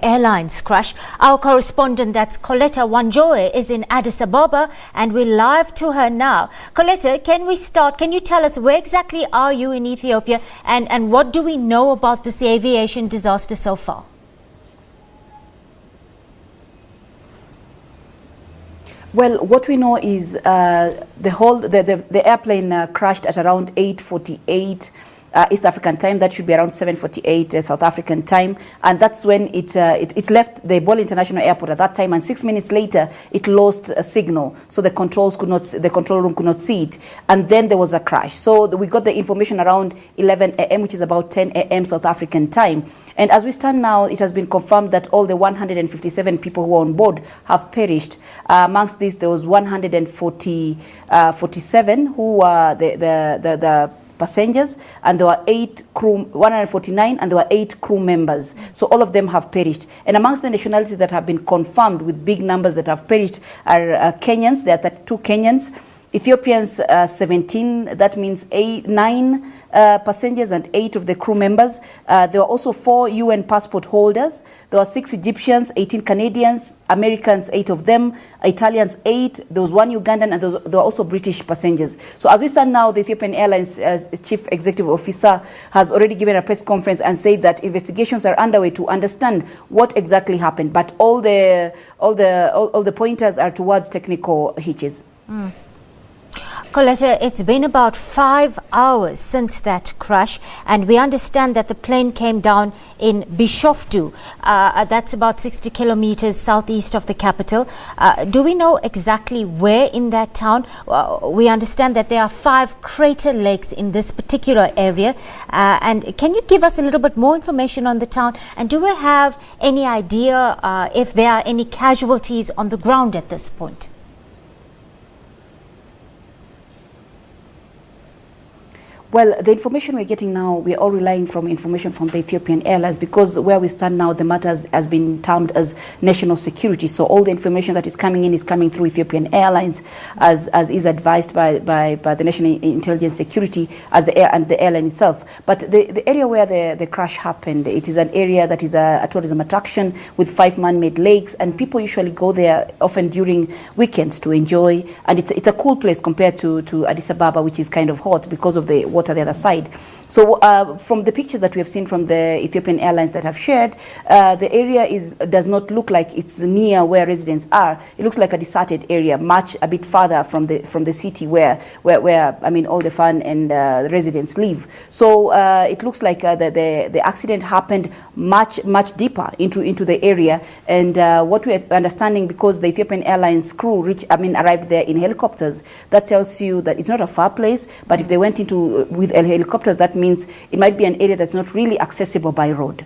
Airlines crash. Our correspondent, that's Coletta Wanjoe, is in Addis Ababa and we're live to her now. Coletta, can you tell us where exactly are you in Ethiopia and what do we know about this aviation disaster so far? Well, what we know is the airplane crashed at around 8:48 East African time. That should be around 7:48 South African time, and that's when it left the Bole International Airport at that time. And 6 minutes later, it lost a signal, so the control room could not see it, and then there was a crash. So we got the information around 11 a.m., which is about 10 a.m. South African time. And as we stand now, it has been confirmed that all the 157 people who were on board have perished. Amongst these, there was 147 who were the passengers, and there were 149, and there were 8 crew members. So all of them have perished. And amongst the nationalities that have been confirmed with big numbers that have perished are Kenyans. There are 32 Kenyans. Ethiopians, 17. That means 9 passengers and 8 of the crew members. There were also 4 UN passport holders. There were 6 Egyptians, 18 Canadians, Americans, 8 of them, Italians, 8. There was 1 Ugandan, and there were also British passengers. So as we stand now, the Ethiopian Airlines Chief Executive Officer has already given a press conference and said that investigations are underway to understand what exactly happened. But all the pointers are towards technical hitches. Coletta, it's been about 5 hours since that crash, and we understand that the plane came down in Bishoftu. That's about 60 kilometers southeast of the capital. Do we know exactly where in that town? We understand that there are 5 crater lakes in this particular area. And can you give us a little bit more information on the town? And do we have any idea if there are any casualties on the ground at this point? Well, the information we're getting now, we're all relying from information from the Ethiopian Airlines, because where we stand now, the matter has been termed as national security. So all the information that is coming in is coming through Ethiopian Airlines, as is advised by the National Intelligence Security and the airline itself. But the area where the crash happened, it is an area that is a tourism attraction with 5 man-made lakes, and people usually go there often during weekends to enjoy. And it's a cool place compared to Addis Ababa, which is kind of hot because of the water the other side. So from the pictures that we have seen from the Ethiopian Airlines that have shared, the area does not look like it's near where residents are. It looks like a deserted area, a bit farther from the city where I mean all the fun and the residents live. So it looks like the accident happened much deeper into the area. And what we are understanding, because the Ethiopian Airlines crew arrived there in helicopters, that tells you that it's not a far place. But if they went into with helicopters, that means it might be an area that's not really accessible by road.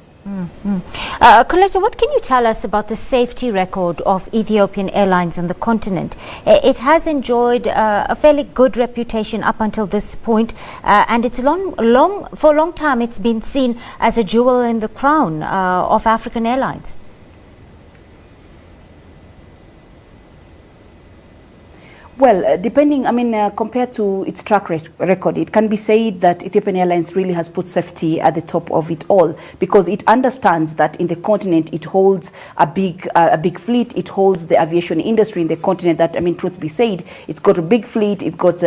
Coletta, what can you tell us about the safety record of Ethiopian Airlines on the continent? It has enjoyed a fairly good reputation up until this point, and it's for a long time it's been seen as a jewel in the crown of African airlines. Well, compared to its track record, it can be said that Ethiopian Airlines really has put safety at the top of it all, because it understands that in the continent it holds a big fleet. It holds the aviation industry in the continent. That, truth be said, it's got a big fleet. It's got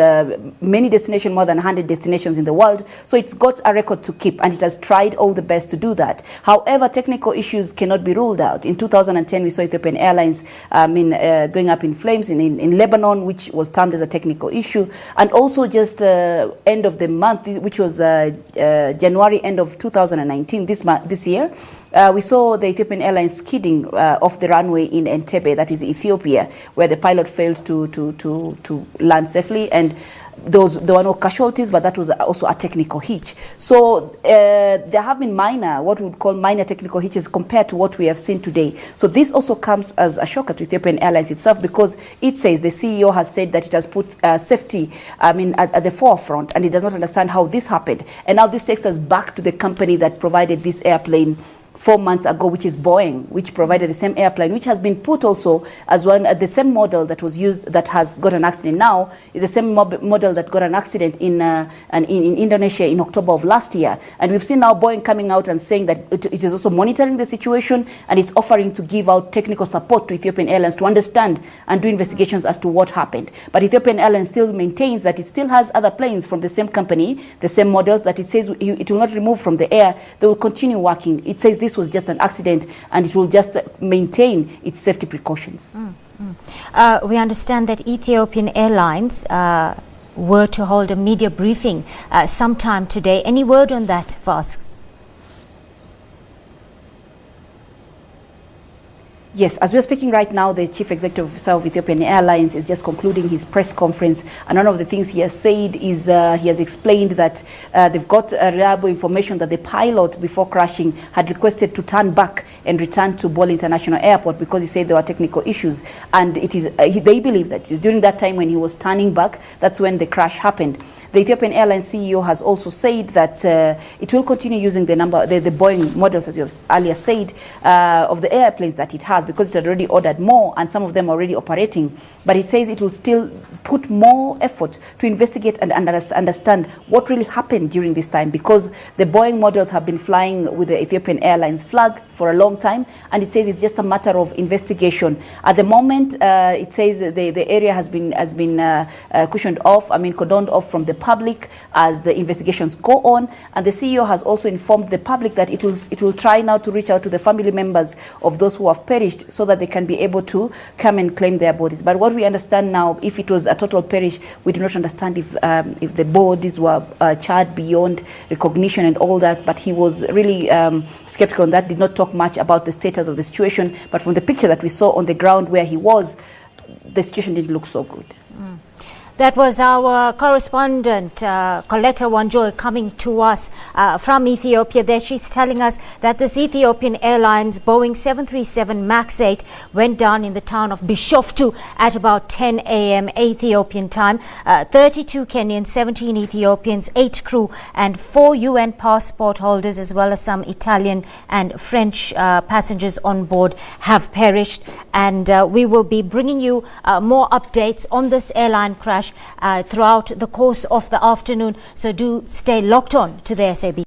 many destinations, more than 100 destinations in the world. So it's got a record to keep, and it has tried all the best to do that. However, technical issues cannot be ruled out. In 2010, we saw Ethiopian Airlines going up in flames in Lebanon, which was termed as a technical issue. And also just end of the month, which was January, end of 2019, this year, we saw the Ethiopian Airlines skidding off the runway in Entebbe, that is Ethiopia, where the pilot failed to land safely. And there were no casualties, but that was also a technical hitch. So there have been what we would call minor technical hitches compared to what we have seen today. So this also comes as a shocker to Ethiopian Airlines itself, because it says, the CEO has said that it has put safety at the forefront, and it does not understand how this happened. And now this takes us back to the company that provided this airplane 4 months ago, which is Boeing, which provided the same airplane, which has been put also as one, the same model that was used, that has got an accident now, is the same model that got an accident in Indonesia in October of last year. And we've seen now Boeing coming out and saying that it is also monitoring the situation, and it's offering to give out technical support to Ethiopian Airlines to understand and do investigations as to what happened. But Ethiopian Airlines still maintains that it still has other planes from the same company, the same models, that it says it will not remove from the air. They will continue working. It says this was just an accident, and it will just maintain its safety precautions. We understand that Ethiopian Airlines were to hold a media briefing sometime today. Any word on that, Vas? Yes, as we're speaking right now, the Chief Executive Officer of Ethiopian Airlines is just concluding his press conference. And one of the things he has said is he has explained that they've got reliable information that the pilot, before crashing, had requested to turn back and return to Bole International Airport because he said there were technical issues. And it is they believe that during that time when he was turning back, that's when the crash happened. The Ethiopian Airlines CEO has also said that it will continue using the Boeing models, as you have earlier said, of the airplanes that it has, because it had already ordered more and some of them are already operating. But it says it will still put more effort to investigate and understand what really happened during this time, because the Boeing models have been flying with the Ethiopian Airlines flag for a long time, and it says it's just a matter of investigation. At the moment, it says the area has been cordoned off from the public as the investigations go on, and the CEO has also informed the public that it will try now to reach out to the family members of those who have perished so that they can be able to come and claim their bodies. But what we understand now, if it was a total perish, we do not understand if the bodies were charred beyond recognition and all that. But he was really skeptical on that, did not talk much about the status of the situation. But from the picture that we saw on the ground where he was, the situation didn't look so good. That was our correspondent, Coletta Wanjoy, coming to us from Ethiopia. There she's telling us that this Ethiopian Airlines Boeing 737 MAX 8 went down in the town of Bishoftu at about 10 a.m. Ethiopian time. 32 Kenyans, 17 Ethiopians, 8 crew and 4 UN passport holders, as well as some Italian and French passengers on board, have perished. And we will be bringing you more updates on this airline crash throughout the course of the afternoon. So do stay locked on to the SAB.